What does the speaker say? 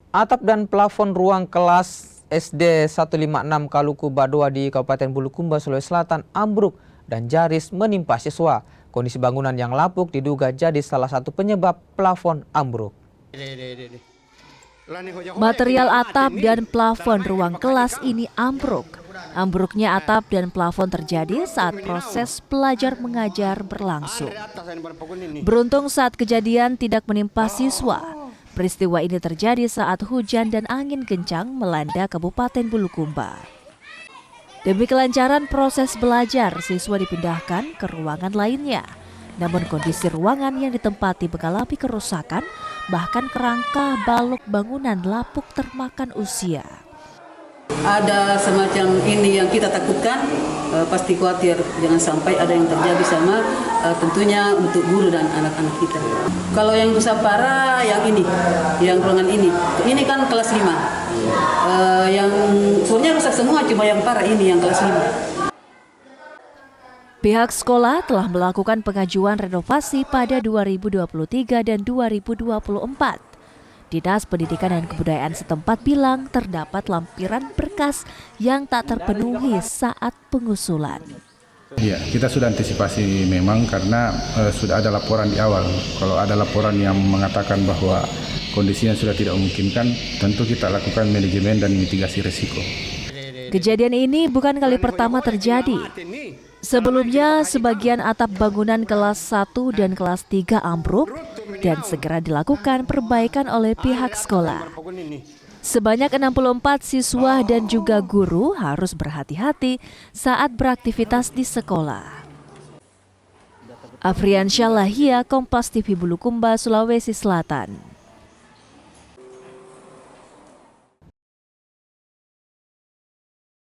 Atap dan plafon ruang kelas SD 156 Kaluku Badoa di Kabupaten Bulukumba, Sulawesi Selatan ambruk dan nyaris menimpa siswa. Kondisi bangunan yang lapuk diduga jadi salah satu penyebab plafon ambruk. Material atap dan plafon ruang kelas ini ambruk. Ambruknya atap dan plafon terjadi saat proses belajar mengajar berlangsung. Beruntung saat kejadian tidak menimpa siswa. Peristiwa ini terjadi saat hujan dan angin kencang melanda Kabupaten Bulukumba. Demi kelancaran proses belajar, siswa dipindahkan ke ruangan lainnya. Namun kondisi ruangan yang ditempati mengalami kerusakan, bahkan kerangka balok bangunan lapuk termakan usia. Ada semacam ini yang kita takutkan, pasti khawatir jangan sampai ada yang terjadi sama tentunya untuk guru dan anak-anak kita. Kalau yang rusak parah yang ini, yang ruangan ini kan kelas 5. Yang sebenarnya rusak semua, cuma yang parah ini yang kelas 5. Pihak sekolah telah melakukan pengajuan renovasi pada 2023 dan 2024. Dinas Pendidikan dan Kebudayaan setempat bilang terdapat lampiran berkas yang tak terpenuhi saat pengusulan. Ya, kita sudah antisipasi memang karena sudah ada laporan di awal. Kalau ada laporan yang mengatakan bahwa kondisinya sudah tidak memungkinkan, tentu kita lakukan manajemen dan mitigasi risiko. Kejadian ini bukan kali pertama terjadi. Sebelumnya, sebagian atap bangunan kelas 1 dan kelas 3 ambruk dan segera dilakukan perbaikan oleh pihak sekolah. Sebanyak 64 siswa dan juga guru harus berhati-hati saat beraktivitas di sekolah. Afriansyah Lahia, Kompas TV Bulukumba, Sulawesi Selatan.